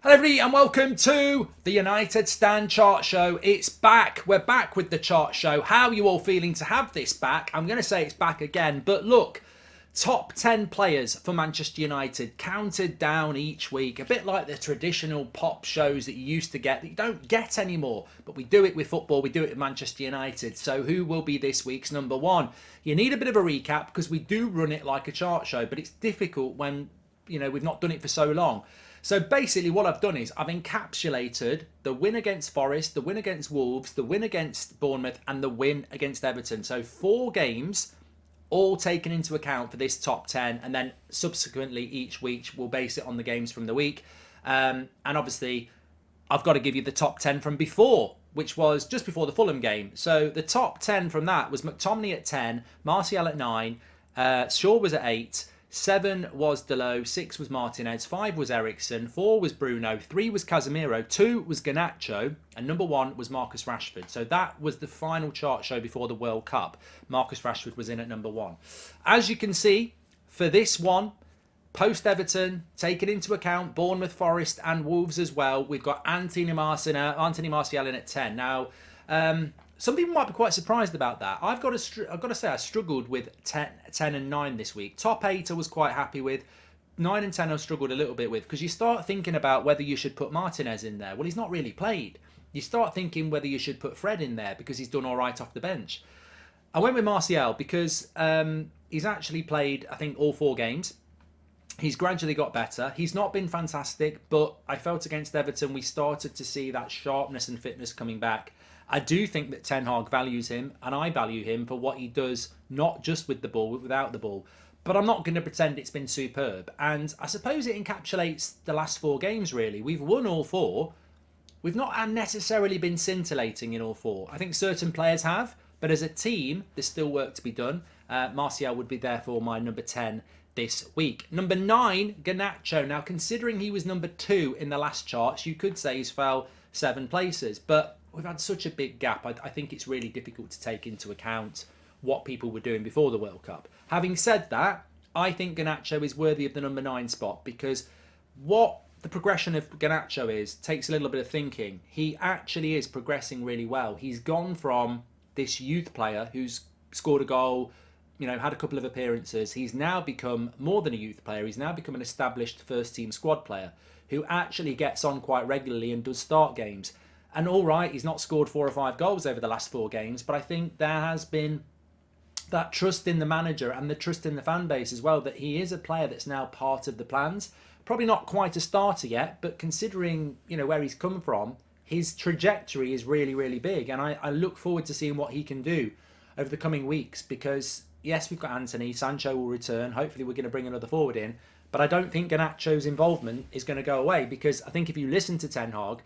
Hello everybody and welcome to the United Stand Chart Show. It's back. We're back with the chart show. How are you all feeling to have this back? I'm going to say it's back again, but look, top 10 players for Manchester United counted down each week, a bit like the traditional pop shows that you used to get that you don't get anymore, but we do it with football, we do it with Manchester United. So who will be this week's number one? You need a bit of a recap because we do run it like a chart show, but it's difficult when, we've not done it for so long. So basically what I've done is I've encapsulated the win against Forest, the win against Wolves, the win against Bournemouth and the win against Everton. So 4 games all taken into account for this top 10, and then subsequently each week we'll base it on the games from the week. And obviously I've got to give you the top 10 from before, which was just before the Fulham game. So the top 10 from that was McTominay at 10, Martial at 9, Shaw was at 8, 7 was Dalot, 6 was Martinez, 5 was Eriksen, 4 was Bruno, 3 was Casemiro, 2 was Garnacho, and number 1 was Marcus Rashford. So that was the final chart show before the World Cup. Marcus Rashford was in at number 1. As you can see, for this one, post-Everton, taking into account Bournemouth, Forest and Wolves as well, we've got Anthony Martial in at 10. Now, some people might be quite surprised about that. I've got to say I struggled with 10 and 9 this week. Top 8 I was quite happy with. 9 and 10 I struggled a little bit with because you start thinking about whether you should put Martinez in there. Well, he's not really played. You start thinking whether you should put Fred in there because he's done all right off the bench. I went with Martial because he's actually played, I think, all 4 games. He's gradually got better. He's not been fantastic, but I felt against Everton we started to see that sharpness and fitness coming back. I do think that Ten Hag values him, and I value him for what he does, not just with the ball, but without the ball. But I'm not going to pretend it's been superb. And I suppose it encapsulates the last 4 games, really. We've won all 4. We've not necessarily been scintillating in all 4. I think certain players have, but as a team, there's still work to be done. Martial would be therefore my number 10 this week. Number 9, Garnacho. Now, considering he was number 2 in the last charts, you could say he's fell 7 places, but we've had such a big gap. I think it's really difficult to take into account what people were doing before the World Cup. Having said that, I think Garnacho is worthy of the number 9 spot because what the progression of Garnacho is takes a little bit of thinking. He actually is progressing really well. He's gone from this youth player who's scored a goal, had a couple of appearances. He's now become more than a youth player. He's now become an established first team squad player who actually gets on quite regularly and does start games. And all right, he's not scored 4 or 5 goals over the last 4 games, but I think there has been that trust in the manager and the trust in the fan base as well that he is a player that's now part of the plans. Probably not quite a starter yet, but considering where he's come from, his trajectory is really, really big. And I look forward to seeing what he can do over the coming weeks because, yes, we've got Anthony, Sancho will return. Hopefully we're going to bring another forward in. But I don't think Garnacho's involvement is going to go away because I think if you listen to Ten Hag,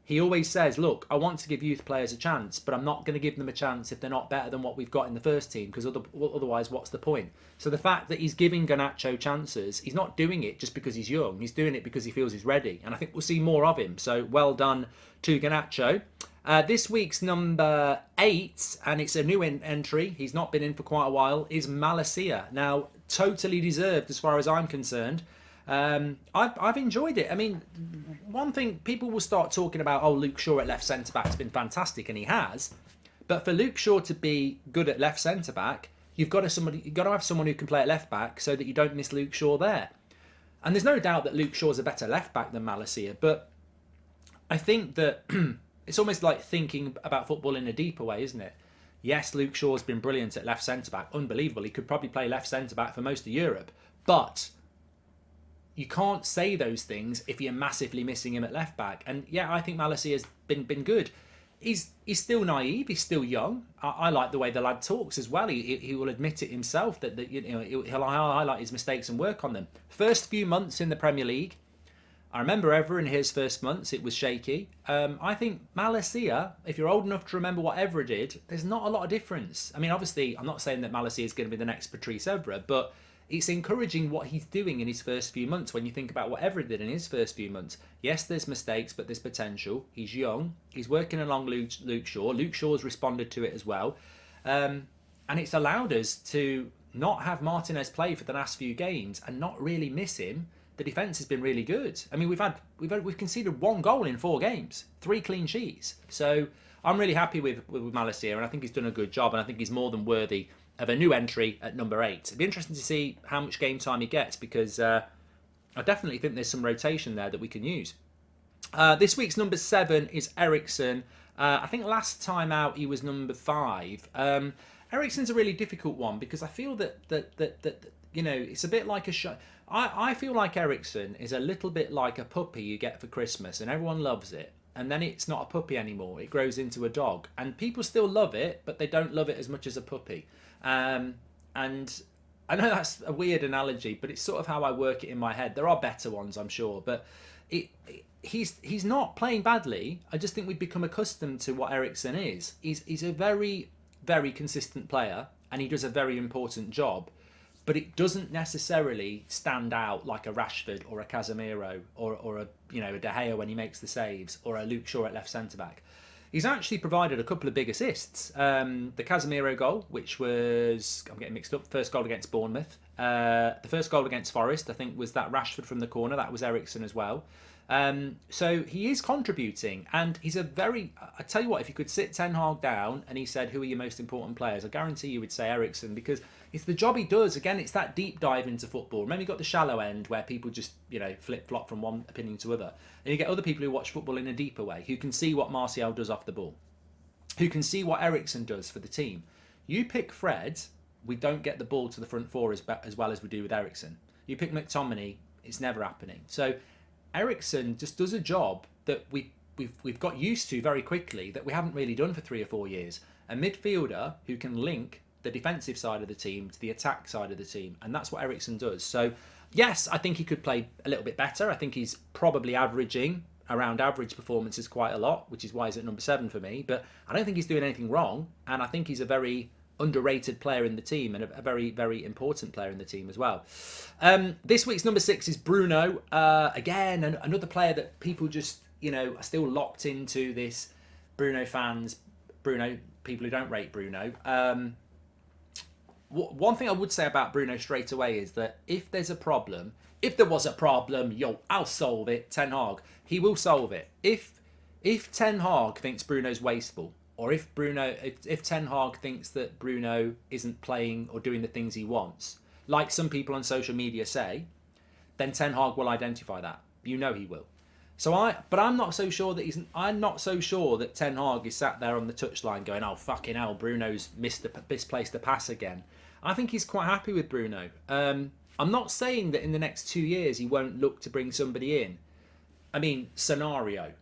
he always says, look, I want to give youth players a chance, but I'm not going to give them a chance if they're not better than what we've got in the first team, because otherwise, what's the point? So the fact that he's giving Garnacho chances, he's not doing it just because he's young. He's doing it because he feels he's ready. And I think we'll see more of him. So well done to Garnacho. This week's number 8, and it's a new entry, he's not been in for quite a while, is Malacia. Now, totally deserved as far as I'm concerned. I've enjoyed it. I mean, one thing people will start talking about, Luke Shaw at left centre back has been fantastic, and he has. But for Luke Shaw to be good at left centre back, you've got to have someone who can play at left back so that you don't miss Luke Shaw there. And there's no doubt that Luke Shaw's a better left back than Malacia, but I think that it's almost like thinking about football in a deeper way, isn't it? Yes, Luke Shaw's been brilliant at left centre back, unbelievable. He could probably play left centre back for most of Europe, but you can't say those things if you're massively missing him at left back. And yeah, I think Malacia has been good. He's still naive. He's still young. I like the way the lad talks as well. He will admit it himself that he'll highlight his mistakes and work on them. First few months in the Premier League, I remember Ever in his first months, it was shaky. I think Malacia, if you're old enough to remember what Evra did, there's not a lot of difference. I mean, obviously, I'm not saying that Malacia is going to be the next Patrice Evra, but it's encouraging what he's doing in his first few months when you think about what Everett did in his first few months. Yes, there's mistakes, but there's potential. He's young. He's working along Luke Shaw. Luke Shaw's responded to it as well. And it's allowed us to not have Martinez play for the last few games and not really miss him the defence has been really good. I mean, we've conceded 1 goal in 4 games, 3 clean sheets. So I'm really happy with Malacia, and I think he's done a good job, and I think he's more than worthy of a new entry at number 8. It'd be interesting to see how much game time he gets, because I definitely think there's some rotation there that we can use. This week's number 7 is Eriksen. I think last time out he was number 5. Eriksen's a really difficult one, because I feel that you know, it's a bit like a show. I feel like Eriksen is a little bit like a puppy you get for Christmas, and everyone loves it, and then it's not a puppy anymore. It grows into a dog, and people still love it, but they don't love it as much as a puppy. And I know that's a weird analogy, but it's sort of how I work it in my head. There are better ones, I'm sure, but he's not playing badly. I just think we've become accustomed to what Eriksen is. He's a very, very consistent player, and he does a very important job, but it doesn't necessarily stand out like a Rashford or a Casemiro or a, you know, a De Gea when he makes the saves, or a Luke Shaw at left centre back. He's actually provided a couple of big assists. The Casemiro goal, which was, I'm getting mixed up, first goal against Bournemouth. The first goal against Forest, I think, was that Rashford from the corner. That was Eriksen as well. So he is contributing, and he's a very, I tell you what, if you could sit Ten Hag down and he said, who are your most important players, I guarantee you would say Eriksen, because it's the job he does. Again, it's that deep dive into football. Remember, you got the shallow end where people just, you know, flip-flop from one opinion to other, and you get other people who watch football in a deeper way, who can see what Martial does off the ball, who can see what Eriksen does for the team. You pick Fred, we don't get the ball to the front four as well as we do with Eriksen. You pick McTominay, it's never happening. So Eriksen just does a job that we've got used to very quickly, that we haven't really done for 3 or 4 years. A midfielder who can link the defensive side of the team to the attack side of the team, and that's what Eriksen does. So yes, I think he could play a little bit better. I think he's probably averaging around average performances quite a lot, which is why he's at number 7 for me. But I don't think he's doing anything wrong, and I think he's a very underrated player in the team, and a very, very important player in the team as well. This week's number 6 is Bruno. Again, another player that people just, you know, are still locked into this. Bruno fans, Bruno, people who don't rate Bruno. One thing I would say about Bruno straight away is that if there was a problem, I'll solve it. Ten Hag, he will solve it. If Ten Hag thinks Bruno's wasteful, or if Ten Hag thinks that Bruno isn't playing or doing the things he wants, like some people on social media say, then Ten Hag will identify that. You know he will. But I'm not so sure that Ten Hag is sat there on the touchline going, "Oh fucking hell, Bruno's misplaced a pass again." I think he's quite happy with Bruno. I'm not saying that in the next 2 years he won't look to bring somebody in. I mean, scenario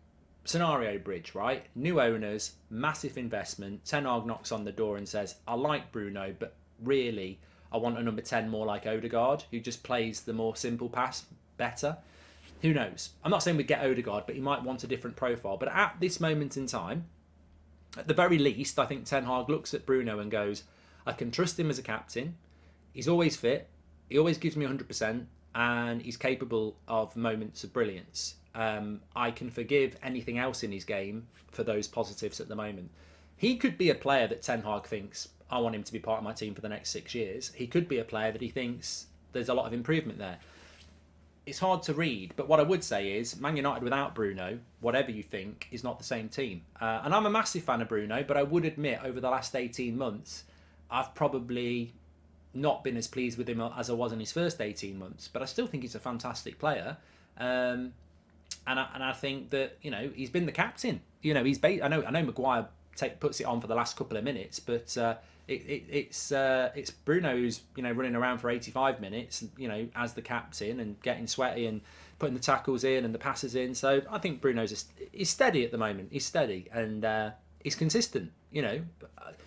bridge, right? New owners, massive investment. Ten Hag knocks on the door and says, "I like Bruno, but really, I want a number 10 more like Odegaard, who just plays the more simple pass better." Who knows? I'm not saying we'd get Odegaard, but he might want a different profile. But at this moment in time, at the very least, I think Ten Hag looks at Bruno and goes, "I can trust him as a captain. He's always fit. He always gives me 100%, and he's capable of moments of brilliance. I can forgive anything else in his game for those positives at the moment." He could be a player that Ten Hag thinks, "I want him to be part of my team for the next 6 years." He could be a player that he thinks there's a lot of improvement there. It's hard to read, but what I would say is Man United without Bruno, whatever you think, is not the same team. And I'm a massive fan of Bruno, but I would admit over the last 18 months, I've probably not been as pleased with him as I was in his first 18 months. But I still think he's a fantastic player. And I think that, you know, he's been the captain. You know, I know Maguire puts it on for the last couple of minutes, but it's Bruno who's, you know, running around for 85 minutes, you know, as the captain, and getting sweaty and putting the tackles in and the passes in. So I think Bruno's he's steady at the moment. He's steady, and he's consistent. You know,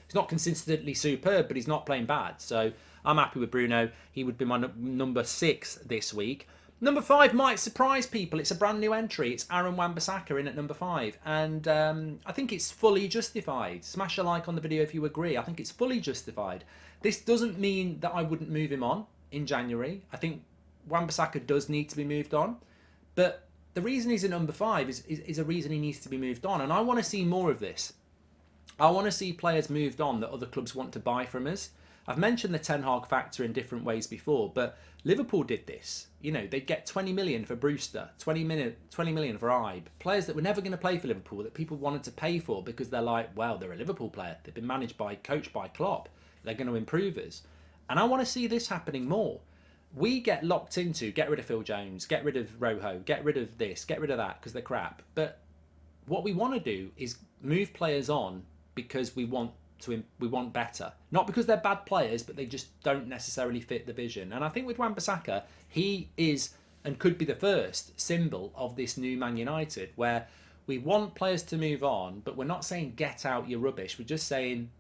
he's not consistently superb, but he's not playing bad. So I'm happy with Bruno. He would be my number 6 this week. Number 5 might surprise people. It's a brand new entry. It's Aaron Wan-Bissaka in at number 5. And I think it's fully justified. Smash a like on the video if you agree. I think it's fully justified. This doesn't mean that I wouldn't move him on in January. I think Wan-Bissaka does need to be moved on. But the reason he's at number 5 is a reason he needs to be moved on. And I want to see more of this. I want to see players moved on that other clubs want to buy from us. I've mentioned the Ten Hag factor in different ways before, but Liverpool did this. You know, they'd get 20 million for Brewster, 20 million for Ibe, players that were never going to play for Liverpool that people wanted to pay for because they're like, well, they're a Liverpool player. They've been coached by Klopp. They're going to improve us. And I want to see this happening more. We get locked into get rid of Phil Jones, get rid of Rojo, get rid of this, get rid of that because they're crap. But what we want to do is move players on because we want better, not because they're bad players, but they just don't necessarily fit the vision. And I think with Wan-Bissaka, he is and could be the first symbol of this new Man United, where we want players to move on, but we're not saying get out your rubbish. We're just saying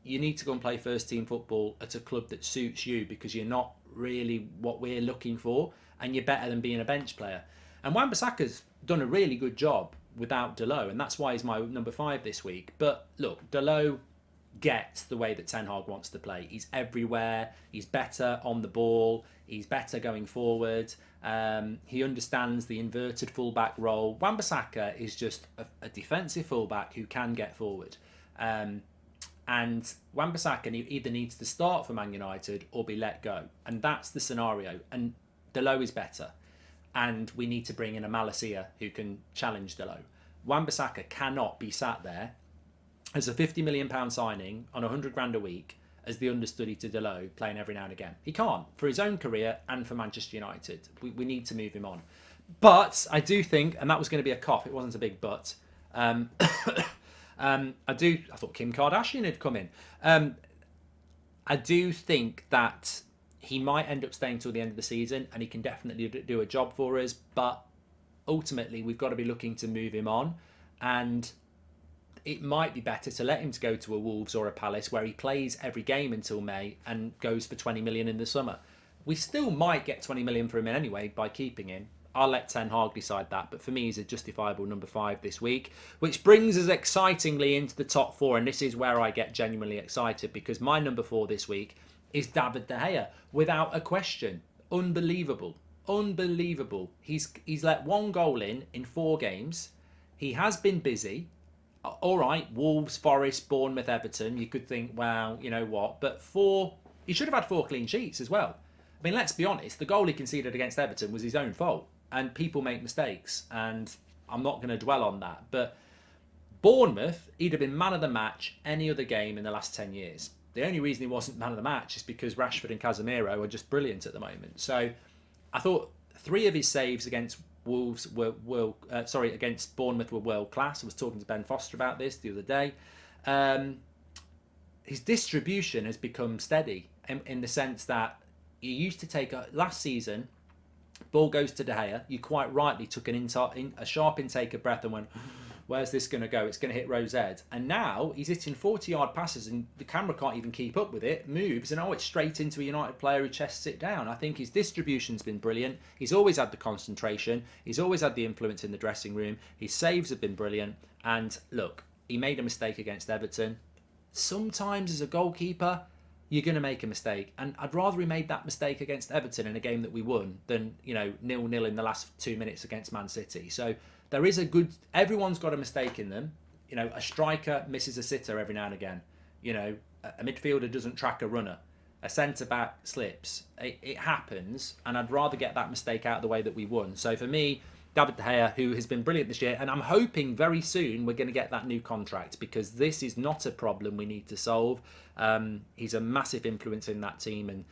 you need to go and play first team football at a club that suits you because you're not really what we're looking for, and you're better than being a bench player. And Wan-Bissaka's done a really good job without Dalot, and that's why he's my number 5 this week. But look, Dalot gets the way that Ten Hag wants to play. He's everywhere. He's better on the ball. He's better going forward. He understands the inverted fullback role. Wan-Bissaka is just a defensive fullback who can get forward. And Wan-Bissaka either needs to start for Man United or be let go. And that's the scenario. And Dalot is better. And we need to bring in a Malacia who can challenge Dalot. Wan-Bissaka cannot be sat there as a £50 million signing on 100 grand a week as the understudy to Dalot playing every now and again. He can't, for his own career and for Manchester United. We need to move him on. But I do think, and that was going to be a cough, it wasn't a big but. I thought Kim Kardashian had come in. I do think that he might end up staying till the end of the season, and he can definitely do a job for us. But ultimately, we've got to be looking to move him on, and it might be better to let him to go to a Wolves or a Palace where he plays every game until May and goes for 20 million in the summer. We still might get 20 million for him anyway by keeping him. I'll let Ten Hag decide that, but for me, he's a justifiable number 5 this week, which brings us excitingly into the top 4, and this is where I get genuinely excited because my number 4 this week is David De Gea, without a question. Unbelievable. He's let 1 goal in 4 games. He has been busy. All right, Wolves, Forest, Bournemouth, Everton. You could think, well, you know what? But he should have had 4 clean sheets as well. I mean, let's be honest. The goal he conceded against Everton was his own fault. And people make mistakes. And I'm not going to dwell on that. But Bournemouth, he'd have been man of the match any other game in the last 10 years. The only reason he wasn't man of the match is because Rashford and Casemiro are just brilliant at the moment. So I thought 3 of his saves against against Bournemouth were world class. I was talking to Ben Foster about this the other day. His distribution has become steady in the sense that you used to take last season, ball goes to De Gea. You quite rightly took a sharp intake of breath and went, where's this going to go? It's going to hit Rose Ed. And now he's hitting 40-yard passes and the camera can't even keep up with it, moves, and it's straight into a United player who chests it down. I think his distribution's been brilliant. He's always had the concentration. He's always had the influence in the dressing room. His saves have been brilliant. And look, he made a mistake against Everton. Sometimes as a goalkeeper, you're going to make a mistake. And I'd rather he made that mistake against Everton in a game that we won than, 0-0 in the last 2 minutes against Man City. So there is everyone's got a mistake in them. A striker misses a sitter every now and again. A midfielder doesn't track a runner. A centre-back slips. It happens, and I'd rather get that mistake out of the way that we won. So for me, David De Gea, who has been brilliant this year, and I'm hoping very soon we're going to get that new contract because this is not a problem we need to solve. He's a massive influence in that team, and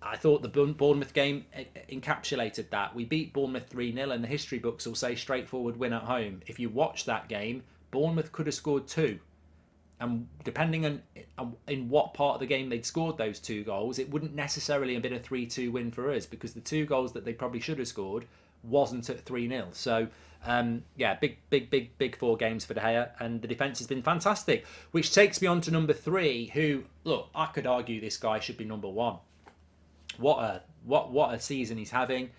I thought the Bournemouth game encapsulated that. We beat Bournemouth 3-0, and the history books will say straightforward win at home. If you watch that game, Bournemouth could have scored 2. And depending on in what part of the game they'd scored those 2 goals, it wouldn't necessarily have been a 3-2 win for us because the 2 goals that they probably should have scored wasn't at 3-0. So, big 4 games for De Gea, and the defence has been fantastic. Which takes me on to number 3, who, look, I could argue this guy should be number 1. What a season he's having.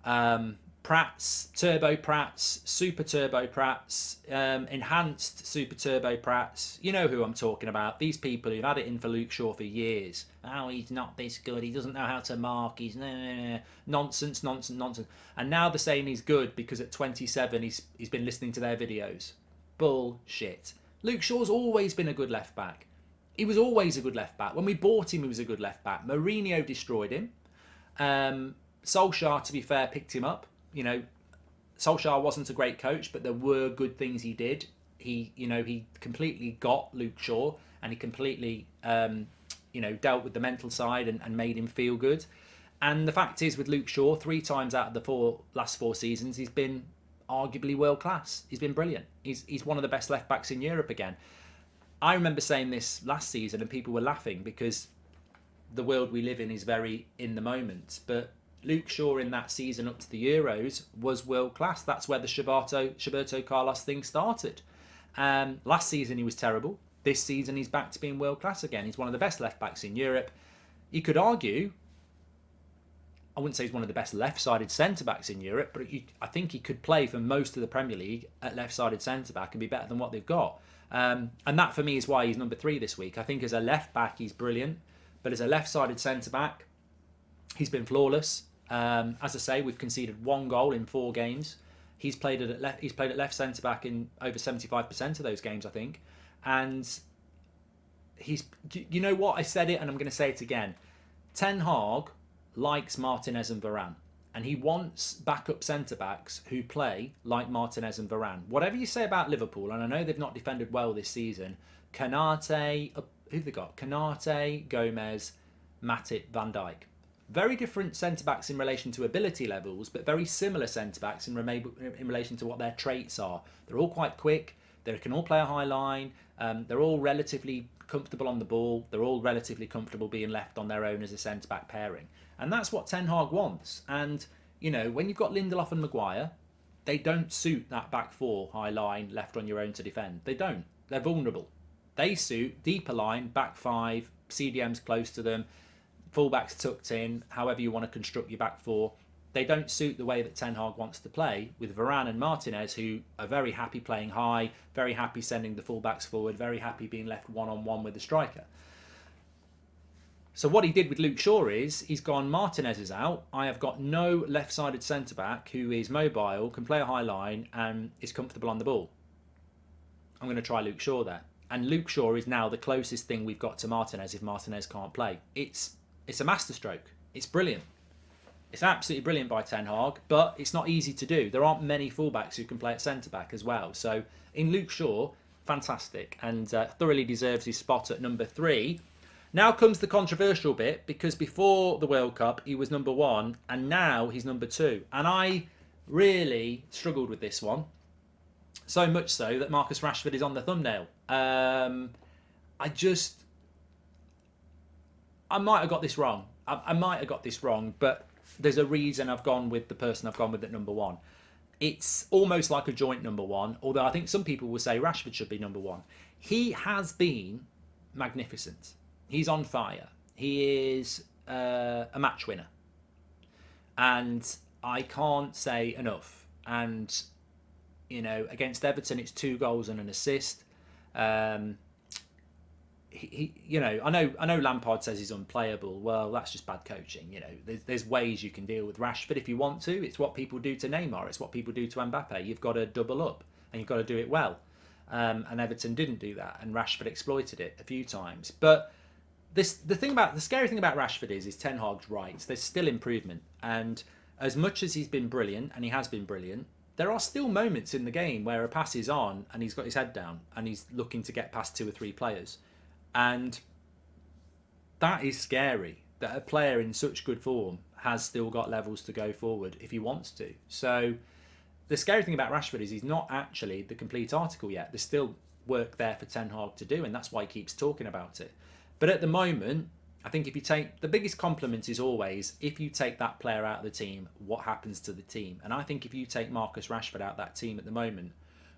Prats, Turbo Prats, Super Turbo Prats, Enhanced Super Turbo Prats. You know who I'm talking about. These people who've had it in for Luke Shaw for years. Oh, he's not this good. He doesn't know how to mark. He's nonsense. And now they're saying he's good because at 27 he's been listening to their videos. Bullshit. Luke Shaw's always been a good left back. He was always a good left back. When we bought him, he was a good left back. Mourinho destroyed him. Solskjaer, to be fair, picked him up. You know, Solskjaer wasn't a great coach, but there were good things he did. He completely got Luke Shaw, and he completely, dealt with the mental side and made him feel good. And the fact is, with Luke Shaw, 3 times out of the last four seasons, he's been arguably world class. He's been brilliant. He's one of the best left backs in Europe again. I remember saying this last season, and people were laughing because the world we live in is very in the moment. But Luke Shaw in that season up to the Euros was world class. That's where the Roberto Carlos thing started. Last season he was terrible. This season he's back to being world class again. He's one of the best left backs in Europe. You could argue, I wouldn't say he's one of the best left-sided centre-backs in Europe, but I think he could play for most of the Premier League at left-sided centre-back and be better than what they've got. And that, for me, is why he's number 3 this week. I think as a left-back, he's brilliant. But as a left-sided centre-back, he's been flawless. As I say, we've conceded 1 goal in 4 games. He's played at left centre-back in over 75% of those games, I think. And you know what? I said it and I'm going to say it again. Ten Hag likes Martinez and Varane, and he wants backup centre-backs who play like Martinez and Varane. Whatever you say about Liverpool, and I know they've not defended well this season, Kanate, who've they got? Kanate, Gomez, Matip, Van Dijk. Very different centre-backs in relation to ability levels, but very similar centre-backs in relation to what their traits are. They're all quite quick, they can all play a high line, they're all relatively comfortable on the ball, they're all relatively comfortable being left on their own as a centre-back pairing. And that's what Ten Hag wants. And, you know, when you've got Lindelof and Maguire, they don't suit that back 4 high line left on your own to defend. They don't. They're vulnerable. They suit deeper line, back 5, CDMs close to them, fullbacks tucked in, however you want to construct your back 4. They don't suit the way that Ten Hag wants to play with Varane and Martinez, who are very happy playing high, very happy sending the fullbacks forward, very happy being left one-on-one with the striker. So what he did with Luke Shaw is, he's gone, Martinez is out. I have got no left-sided centre-back who is mobile, can play a high line, and is comfortable on the ball. I'm going to try Luke Shaw there. And Luke Shaw is now the closest thing we've got to Martinez if Martinez can't play. It's a masterstroke. It's brilliant. It's absolutely brilliant by Ten Hag, but it's not easy to do. There aren't many fullbacks who can play at centre-back as well. So in Luke Shaw, fantastic, and thoroughly deserves his spot at number 3. Now comes the controversial bit, because before the World Cup he was number 1 and now he's number 2. And I really struggled with this one. So much so that Marcus Rashford is on the thumbnail. I might have got this wrong. I might have got this wrong, but there's a reason I've gone with the person I've gone with at number 1. It's almost like a joint number 1, although I think some people will say Rashford should be number 1. He has been magnificent. He's on fire. He is a match winner. And I can't say enough. And, you know, against Everton, it's 2 goals and an assist. You know, I know Lampard says he's unplayable. Well, that's just bad coaching. You know, there's ways you can deal with Rashford if you want to. It's what people do to Neymar. It's what people do to Mbappe. You've got to double up and you've got to do it well. And Everton didn't do that, and Rashford exploited it a few times. But the scary thing about Rashford is Ten Hag's right. There's still improvement, and as much as he's been brilliant, and he has been brilliant, there are still moments in the game where a pass is on and he's got his head down and he's looking to get past 2 or 3 players. And that is scary, that a player in such good form has still got levels to go forward if he wants to. So the scary thing about Rashford is he's not actually the complete article yet. There's still work there for Ten Hag to do, and that's why he keeps talking about it. But at the moment, I think if you take, the biggest compliment is always, if you take that player out of the team, what happens to the team? And I think if you take Marcus Rashford out of that team at the moment,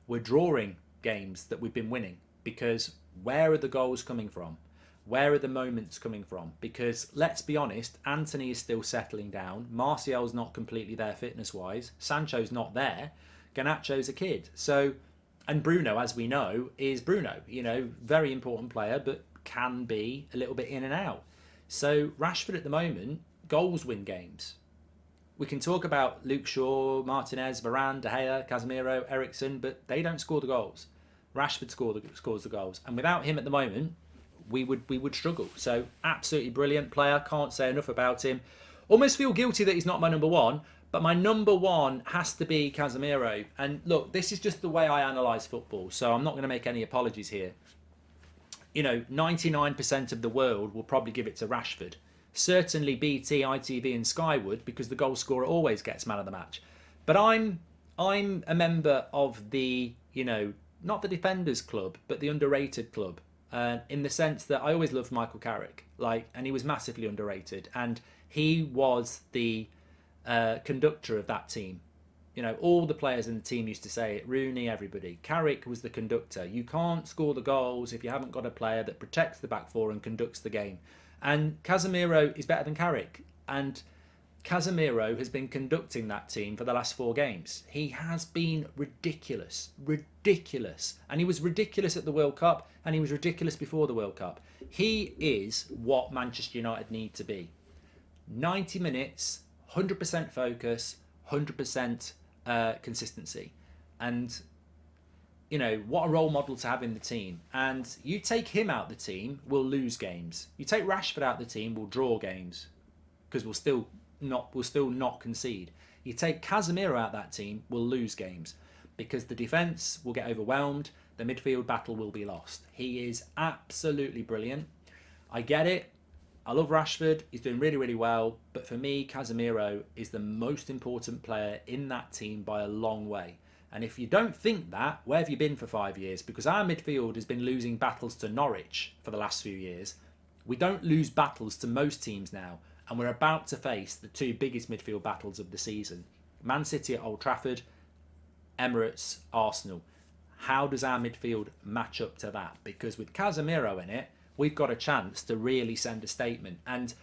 we're drawing games that we've been winning, because where are the goals coming from? Where are the moments coming from? Because let's be honest, Anthony is still settling down. Martial's not completely there fitness-wise. Sancho's not there. Garnacho's a kid. So, and Bruno, as we know, is Bruno. You know, very important player, but can be a little bit in and out. So Rashford at the moment, goals win games. We can talk about Luke Shaw, Martinez, Varane, De Gea, Casemiro, Eriksen, but they don't score the goals. Rashford scores the goals. And without him at the moment, we would struggle. So absolutely brilliant player. Can't say enough about him. Almost feel guilty that he's not my number one, but my number one has to be Casemiro. And look, this is just the way I analyse football, so I'm not going to make any apologies here. You know, 99% of the world will probably give it to Rashford. Certainly BT, ITV and Sky would, because the goal scorer always gets man of the match. But I'm a member of the, you know, not the defenders club, but the underrated club. In the sense that I always loved Michael Carrick, and he was massively underrated. And he was the conductor of that team. You know, all the players in the team used to say it, Rooney, everybody. Carrick was the conductor. You can't score the goals if you haven't got a player that protects the back four and conducts the game. And Casemiro is better than Carrick. And Casemiro has been conducting that team for the last 4 games. He has been ridiculous. And he was ridiculous at the World Cup, and he was ridiculous before the World Cup. He is what Manchester United need to be. 90 minutes, 100% focus, 100% consistency. And, you know, what a role model to have in the team. And you take him out the team, we'll lose games. You take Rashford out the team, we'll draw games, because we'll still not concede. You take Casemiro out that team, we'll lose games, because the defence will get overwhelmed, the midfield battle will be lost. He is absolutely brilliant. I get it. I love Rashford. He's doing really, really well. But for me, Casemiro is the most important player in that team by a long way. And if you don't think that, where have you been for 5 years? Because our midfield has been losing battles to Norwich for the last few years. We don't lose battles to most teams now. And we're about to face the 2 biggest midfield battles of the season. Man City at Old Trafford, Emirates, Arsenal. How does our midfield match up to that? Because with Casemiro in it, we've got a chance to really send a statement. And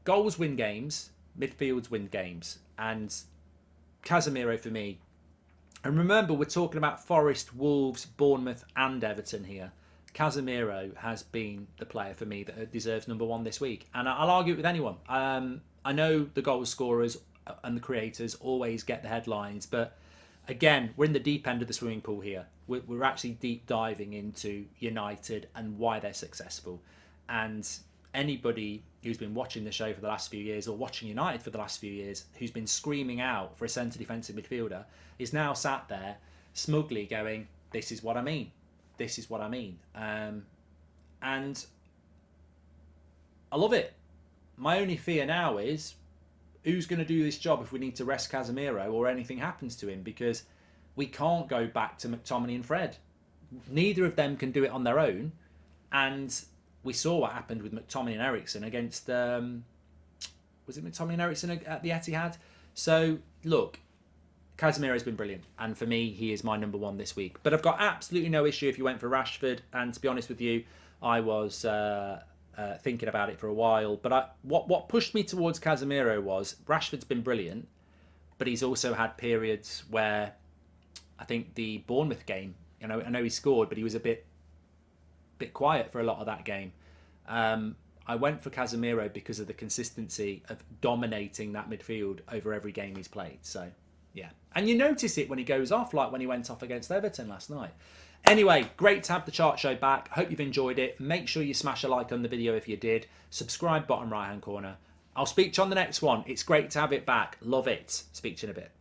goals win games, midfields win games. And Casemiro for me, and remember we're talking about Forest, Wolves, Bournemouth and Everton here. Casemiro has been the player for me that deserves number 1 this week. And I'll argue it with anyone. I know the goal scorers and the creators always get the headlines, but again, we're in the deep end of the swimming pool here. We're actually deep diving into United and why they're successful. And anybody who's been watching the show for the last few years, or watching United for the last few years, who's been screaming out for a centre defensive midfielder, is now sat there smugly going, this is what I mean. This is what I mean. And I love it. My only fear now is, who's going to do this job if we need to rest Casemiro or anything happens to him? Because we can't go back to McTominay and Fred. Neither of them can do it on their own. And we saw what happened with McTominay and Eriksen against... was it McTominay and Eriksen at the Etihad? So, look, Casemiro's been brilliant. And for me, he is my number 1 this week. But I've got absolutely no issue if you went for Rashford. And to be honest with you, I was... thinking about it for a while, but what pushed me towards Casemiro was Rashford's been brilliant, but he's also had periods where I think the Bournemouth game, you know, I know he scored, but he was a bit quiet for a lot of that game. I went for Casemiro because of the consistency of dominating that midfield over every game he's played. So yeah, and you notice it when he goes off, like when he went off against Everton last night. Anyway, great to have the chart show back. Hope you've enjoyed it. Make sure you smash a like on the video if you did. Subscribe, bottom right hand corner. I'll speak to you on the next one. It's great to have it back. Love it. Speak to you in a bit.